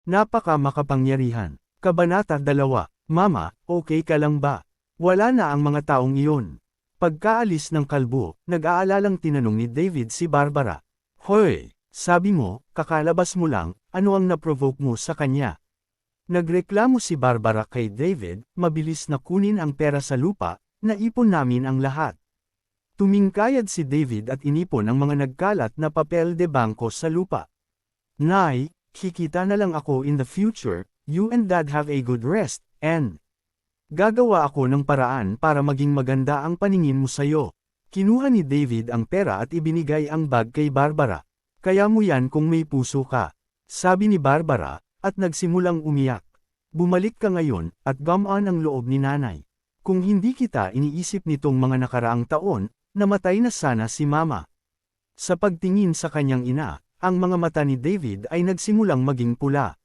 Napaka makapangyarihan. Kabanata 2, Mama, okay ka lang ba? Wala na ang mga taong iyon. Pagkaalis ng kalbo, nag-aalalang tinanong ni David si Barbara. Hoy, sabi mo, kakalabas mo lang, ano ang naprovoke mo sa kanya? Nagreklamo si Barbara kay David, mabilis na kunin ang pera sa lupa, naipon namin ang lahat. Tumingkayad si David at inipon ang mga nagkalat na papel de bangko sa lupa. Nay, kikita na lang ako in the future, you and Dad have a good rest, and gagawa ako ng paraan para maging maganda ang paningin mo sayo. Kinuha ni David ang pera at ibinigay ang bag kay Barbara. Kaya mo yan kung may puso ka, sabi ni Barbara, at nagsimulang umiyak. Bumalik ka ngayon, at gamaan ang loob ni nanay. Kung hindi kita iniisip nitong mga nakaraang taon, namatay na sana si Mama. Sa pagtingin sa kanyang ina, ang mga mata ni David ay nagsimulang maging pula.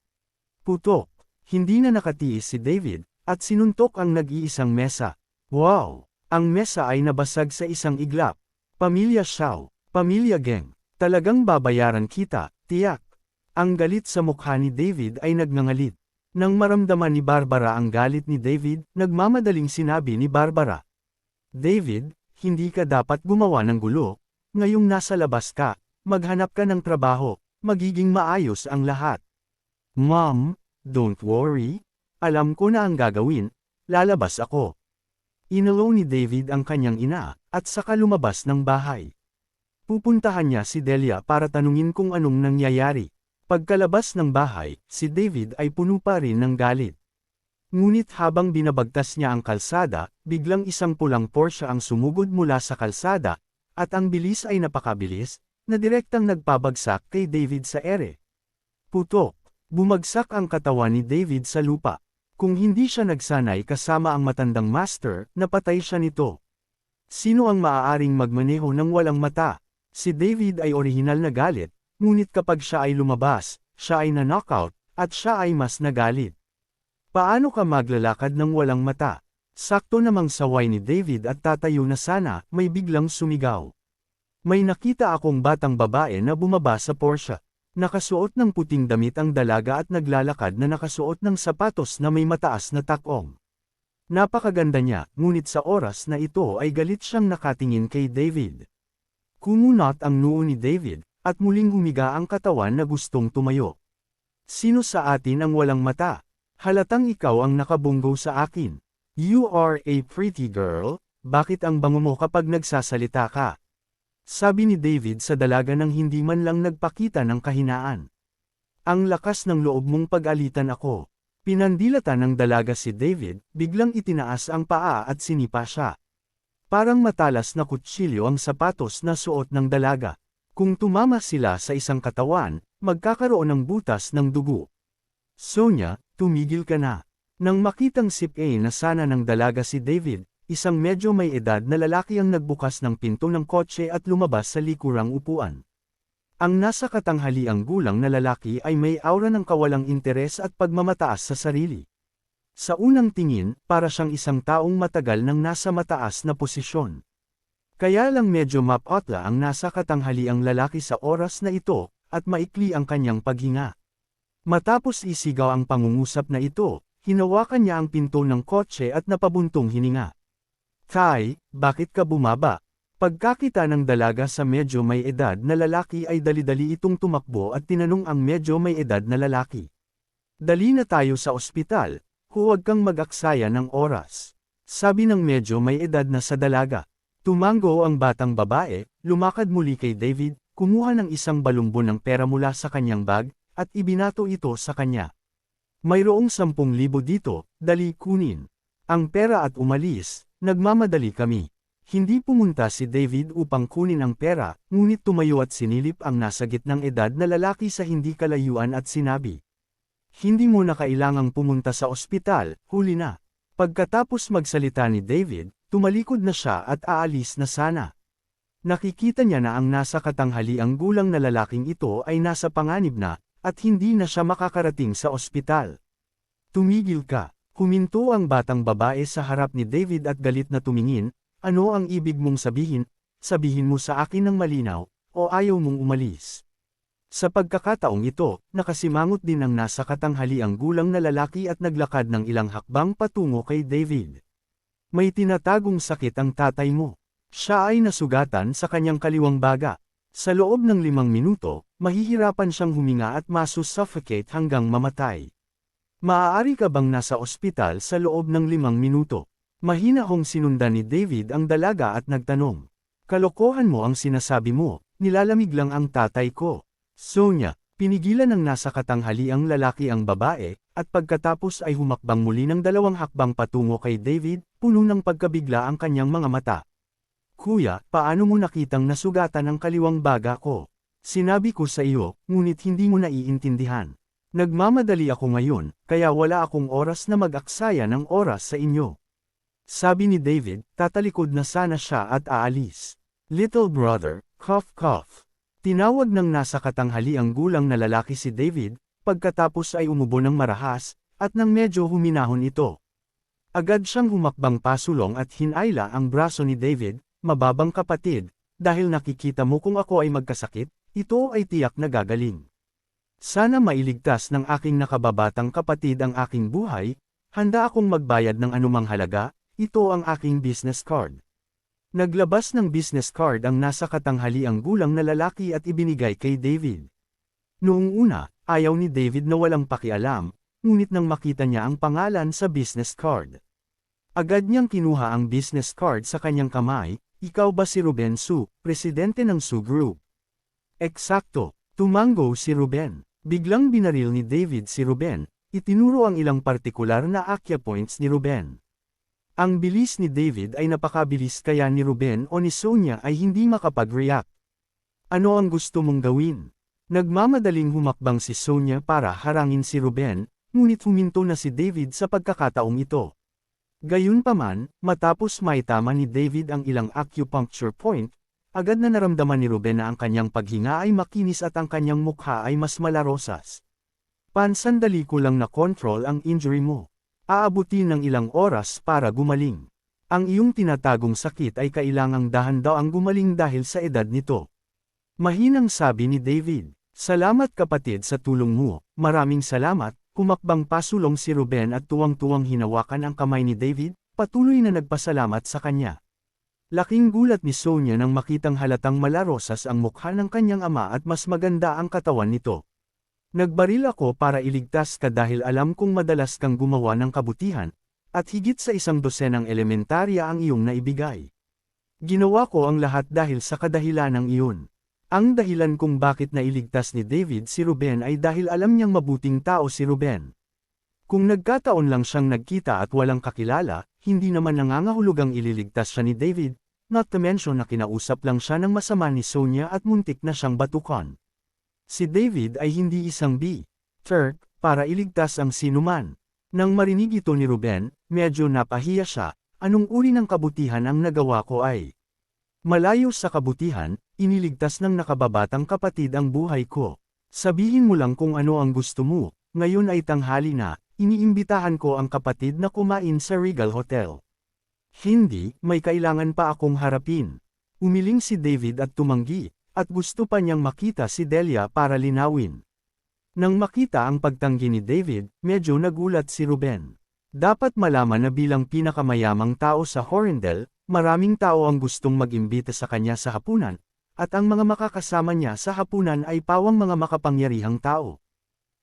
Putok, hindi na nakatiis si David, at sinuntok ang nag-iisang mesa. Wow! Ang mesa ay nabasag sa isang iglap. Pamilya Xiao, Pamilya Geng, talagang babayaran kita, tiyak. Ang galit sa mukha ni David ay nagngangalit. Nang maramdaman ni Barbara ang galit ni David, nagmamadaling sinabi ni Barbara. David, hindi ka dapat gumawa ng gulo. Ngayong nasa labas ka, maghanap ka ng trabaho, magiging maayos ang lahat. Mom, don't worry. Alam ko na ang gagawin, lalabas ako. Inalong ni David ang kanyang ina, at saka lumabas ng bahay. Pupuntahan niya si Delia para tanungin kung anong nangyayari. Pagkalabas ng bahay, si David ay puno pa rin ng galit. Ngunit habang binabagtas niya ang kalsada, biglang isang pulang Porsche ang sumugod mula sa kalsada, at ang bilis ay napakabilis, na direktang nagpabagsak kay David sa ere. Putok! Bumagsak ang katawan ni David sa lupa. Kung hindi siya nagsanay kasama ang matandang master, napatay siya nito. Sino ang maaaring magmaneho ng walang mata? Si David ay orihinal na galit. Ngunit kapag siya ay lumabas, siya ay na-knockout, at siya ay mas nagalit. Paano ka maglalakad ng walang mata? Sakto namang saway ni David at tatayo na sana, may biglang sumigaw. May nakita akong batang babae na bumaba sa Porsche. Nakasuot ng puting damit ang dalaga at naglalakad na nakasuot ng sapatos na may mataas na takong. Napakaganda niya, ngunit sa oras na ito ay galit siyang nakatingin kay David. Kumunot ang noo ni David, at muling humiga ang katawan na gustong tumayo. Sino sa atin ang walang mata? Halatang ikaw ang nakabunggo sa akin. You are a pretty girl, bakit ang bango mo kapag nagsasalita ka? Sabi ni David sa dalaga nang hindi man lang nagpakita ng kahinaan. Ang lakas ng loob mong pag-alitan ako. Pinandilatan ng dalaga si David, biglang itinaas ang paa at sinipa siya. Parang matalas na kutsilyo ang sapatos na suot ng dalaga. Kung tumama sila sa isang katawan, magkakaroon ng butas ng dugo. Sonia, tumigil ka na. Nang makitang sip-a na sana ng dalaga si David, isang medyo may edad na lalaki ang nagbukas ng pinto ng kotse at lumabas sa likurang upuan. Ang nasa katanghaliang gulang na lalaki ay may aura ng kawalang interes at pagmamataas sa sarili. Sa unang tingin, para siyang isang taong matagal nang nasa mataas na posisyon. Kaya lang medyo mapotla ang nasa katanghaliang lalaki sa oras na ito, at maikli ang kanyang paghinga. Matapos isigaw ang pangungusap na ito, hinawakan niya ang pinto ng kotse at napabuntong hininga. Kai, bakit ka bumaba? Pagkakita ng dalaga sa medyo may edad na lalaki ay dali-dali itong tumakbo at tinanong ang medyo may edad na lalaki. Dali na tayo sa ospital, huwag kang mag-aksaya ng oras. Sabi ng medyo may edad na sa dalaga. Tumango ang batang babae, lumakad muli kay David, kumuha ng isang balumbon ng pera mula sa kanyang bag, at ibinato ito sa kanya. Mayroong 10,000 dito, dali kunin. Ang pera at umalis, nagmamadali kami. Hindi pumunta si David upang kunin ang pera, ngunit tumayo at sinilip ang nasa gitnang edad na lalaki sa hindi kalayuan at sinabi. Hindi mo na kailangang pumunta sa ospital, huli na. Pagkatapos magsalita ni David, tumalikod na siya at aalis na sana. Nakikita niya na ang nasa katanghaliang gulang na lalaking ito ay nasa panganib na, at hindi na siya makakarating sa ospital. Tumigil ka, huminto ang batang babae sa harap ni David at galit na tumingin, ano ang ibig mong sabihin? Sabihin mo sa akin ng malinaw, o ayaw mong umalis. Sa pagkakataong ito, nakasimangot din ang nasa katanghaliang gulang na lalaki at naglakad ng ilang hakbang patungo kay David. May tinatagong sakit ang tatay mo. Siya ay nasugatan sa kanyang kaliwang baga. Sa loob ng 5 minuto, mahihirapan siyang huminga at masusuffocate hanggang mamatay. Maaari ka bang nasa ospital sa loob ng 5 minuto? Mahina hong sinundan ni David ang dalaga at nagtanong. Kalokohan mo ang sinasabi mo, nilalamig lang ang tatay ko. Sonia, pinigilan ng nasa katanghaliang lalaki ang babae, at pagkatapos ay humakbang muli ng 2 hakbang patungo kay David, puno ng pagkabigla ang kanyang mga mata. Kuya, paano mo nakitang nasugatan ang kaliwang baga ko? Sinabi ko sa iyo, ngunit hindi mo naiintindihan. Nagmamadali ako ngayon, kaya wala akong oras na mag-aksaya ng oras sa inyo. Sabi ni David, tatalikod na sana siya at aalis. Little brother, cough cough. Tinawag ng nasa katanghaliang gulang na lalaki si David, pagkatapos ay umubo ng marahas, at nang medyo huminahon ito. Agad siyang humakbang pasulong at hinayla ang braso ni David, mababang kapatid, dahil nakikita mo kung ako ay magkasakit, ito ay tiyak na gagaling. Sana mailigtas ng aking nakababatang kapatid ang aking buhay, handa akong magbayad ng anumang halaga, ito ang aking business card. Naglabas ng business card ang nasa katanghaliang gulang na lalaki at ibinigay kay David. Noong una, ayaw ni David na walang pakialam, ngunit nang makita niya ang pangalan sa business card. Agad niyang kinuha ang business card sa kanyang kamay, ikaw ba si Ruben Su, presidente ng Su Group? Eksakto, tumango si Ruben. Biglang binaril ni David si Ruben, itinuro ang ilang partikular na akya points ni Ruben. Ang bilis ni David ay napakabilis kaya ni Ruben o ni Sonia ay hindi makapag-react. Ano ang gusto mong gawin? Nagmamadaling humakbang si Sonia para harangin si Ruben, ngunit huminto na si David sa pagkakataong ito. Gayunpaman, matapos maitama ni David ang ilang acupuncture point, agad na naramdaman ni Ruben na ang kanyang paghinga ay makinis at ang kanyang mukha ay mas malarosas. Pansandali ko lang na-control ang injury mo. Aabutin ng ilang oras para gumaling. Ang iyong tinatagong sakit ay kailangang dahan-daang gumaling dahil sa edad nito. Mahinang sabi ni David. Salamat kapatid sa tulong mo, maraming salamat. Humakbang pasulong si Ruben at tuwang-tuwang hinawakan ang kamay ni David, patuloy na nagpasalamat sa kanya. Laking gulat ni Sonia nang makitang halatang malarosas ang mukha ng kanyang ama at mas maganda ang katawan nito. Nagbaril ako para iligtas ka dahil alam kong madalas kang gumawa ng kabutihan, at higit sa 100 elementarya ang iyong naibigay. Ginawa ko ang lahat dahil sa kadahilanang iyon. Ang dahilan kung bakit nailigtas ni David si Ruben ay dahil alam niyang mabuting tao si Ruben. Kung nagkataon lang siyang nagkita at walang kakilala, hindi naman nangangahulugang ililigtas siya ni David, not to mention na kinausap lang siya ng masama ni Sonia at muntik na siyang batukan. Si David ay hindi isang Turk, para iligtas ang sinuman. Nang marinig ito ni Ruben, medyo napahiya siya, anong uri ng kabutihan ang nagawa ko ay? Malayo sa kabutihan, iniligtas ng nakababatang kapatid ang buhay ko. Sabihin mo lang kung ano ang gusto mo, ngayon ay tanghali na, iniimbitahan ko ang kapatid na kumain sa Regal Hotel. Hindi, may kailangan pa akong harapin. Umiling si David at tumanggi, at gusto pa niyang makita si Delia para linawin. Nang makita ang pagtanggi ni David, medyo nagulat si Ruben. Dapat malaman na bilang pinakamayamang tao sa Horrendale, maraming tao ang gustong mag-imbita sa kanya sa hapunan, at ang mga makakasama niya sa hapunan ay pawang mga makapangyarihang tao.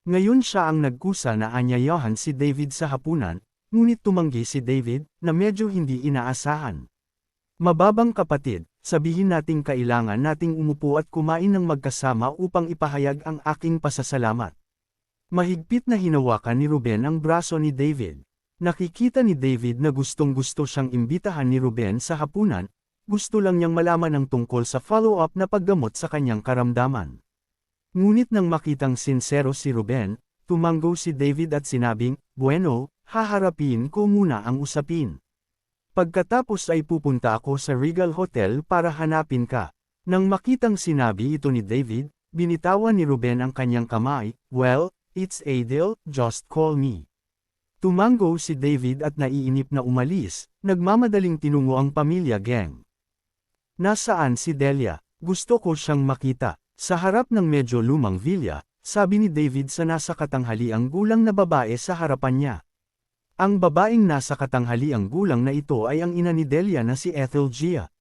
Ngayon siya ang nagkusa na anyayahan si David sa hapunan, ngunit tumanggi si David, na medyo hindi inaasahan. Mababang kapatid, sabihin nating kailangan nating umupo at kumain ng magkasama upang ipahayag ang aking pasasalamat. Mahigpit na hinawakan ni Ruben ang braso ni David. Nakikita ni David na gustong-gusto siyang imbitahan ni Ruben sa hapunan, gusto lang niyang malaman ang tungkol sa follow-up na paggamot sa kanyang karamdaman. Ngunit nang makitang sinsero si Ruben, tumango si David at sinabing, "Bueno, haharapin ko muna ang usapin. Pagkatapos ay pupunta ako sa Regal Hotel para hanapin ka." Nang makitang sinabi ito ni David, binitawan ni Ruben ang kanyang kamay, "Well, it's a deal, just call me." Tumango si David at naiinip na umalis, nagmamadaling tinungo ang pamilya Geng. Nasaan si Delia? Gusto ko siyang makita. Sa harap ng medyo lumang villa, sabi ni David sa nasa katanghaliang gulang na babae sa harapan niya. Ang babaeng nasa katanghaliang gulang na ito ay ang ina ni Delia na si Ethelgia.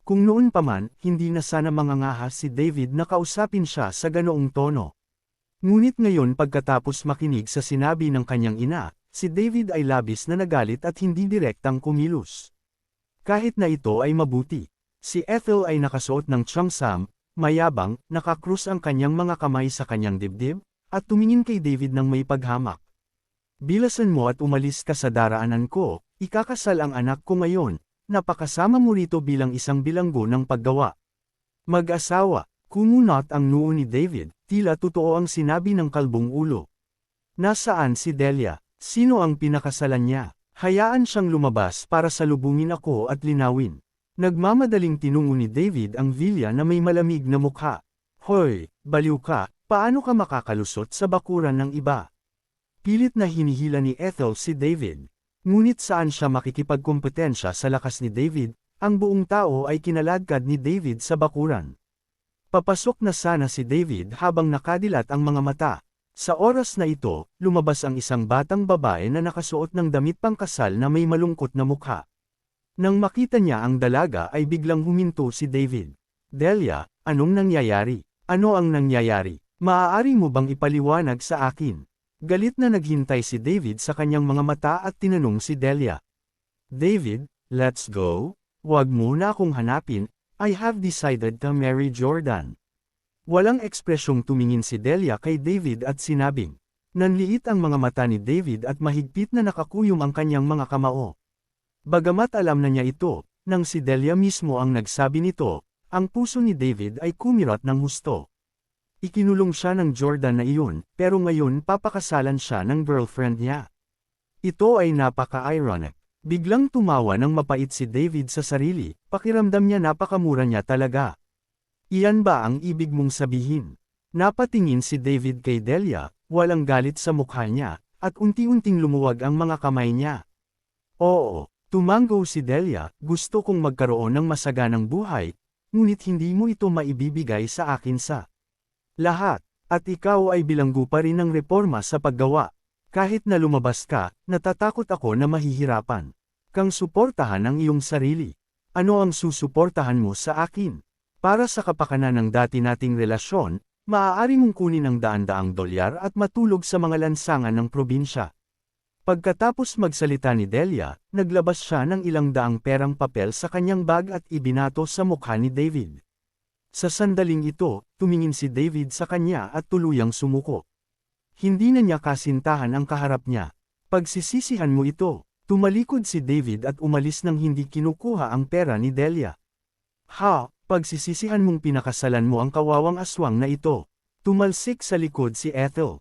Kung noon pa man, hindi na sana mangangahas si David na kausapin siya sa ganoong tono. Ngunit ngayon pagkatapos makinig sa sinabi ng kanyang ina, si David ay labis na nagalit at hindi direktang kumilos. Kahit na ito ay mabuti. Si Ethel ay nakasuot ng cheongsam, mayabang, nakakrus ang kanyang mga kamay sa kanyang dibdib, at tumingin kay David ng may paghamak. Bilasan mo at umalis ka sa daraanan ko, ikakasal ang anak ko ngayon, napakasama mo rito bilang isang bilanggo ng paggawa. Mag-asawa, kumunot ang noo ni David, tila totoo ang sinabi ng kalbong ulo. Nasaan si Delia? Sino ang pinakasalan niya? Hayaan siyang lumabas para salubungin ako at linawin. Nagmamadaling tinungo ni David ang villa na may malamig na mukha. Hoy, baliw ka, paano ka makakalusot sa bakuran ng iba? Pilit na hinihila ni Ethel si David. Ngunit saan siya makikipagkompetensya sa lakas ni David, ang buong tao ay kinaladkad ni David sa bakuran. Papasok na sana si David habang nakadilat ang mga mata. Sa oras na ito, lumabas ang isang batang babae na nakasuot ng damit pangkasal na may malungkot na mukha. Nang makita niya ang dalaga ay biglang huminto si David. Delia, anong nangyayari? Ano ang nangyayari? Maaari mo bang ipaliwanag sa akin? Galit na naghintay si David sa kanyang mga mata at tinanong si Delia. David, let's go? Huwag mo na akong hanapin, I have decided to marry Jordan. Walang ekspresyong tumingin si Delia kay David at sinabing. Nanliit ang mga mata ni David at mahigpit na nakakuyom ang kanyang mga kamao. Bagamat alam na niya ito, nang si Delia mismo ang nagsabi nito, ang puso ni David ay kumirat ng husto. Ikinulong siya ng Jordan na iyon, pero ngayon papakasalan siya ng girlfriend niya. Ito ay napaka-ironic. Biglang tumawa ng mapait si David sa sarili, pakiramdam niya napakamura niya talaga. Iyan ba ang ibig mong sabihin? Napatingin si David kay Delia, walang galit sa mukha niya, at unti-unting lumuwag ang mga kamay niya. Oo, tumango si Delia, gusto kong magkaroon ng masaganang buhay, ngunit hindi mo ito maibibigay sa akin sa lahat, at ikaw ay bilanggo pa rin ng reforma sa paggawa. Kahit na lumabas ka, natatakot ako na mahihirapan kang suportahan ang iyong sarili. Ano ang susuportahan mo sa akin? Para sa kapakanan ng dati nating relasyon, maaari mong kunin ang daan-daang dolyar at matulog sa mga lansangan ng probinsya. Pagkatapos magsalita ni Delia, naglabas siya ng ilang daang perang papel sa kanyang bag at ibinato sa mukha ni David. Sa sandaling ito, tumingin si David sa kanya at tuluyang sumuko. Hindi na niya kasintahan ang kaharap niya. Pagsisisihan mo ito. Tumalikod si David at umalis nang hindi kinukuha ang pera ni Delia. Ha, pagsisisihan mong pinakasalan mo ang kawawang aswang na ito. Tumalsik sa likod si Ethel.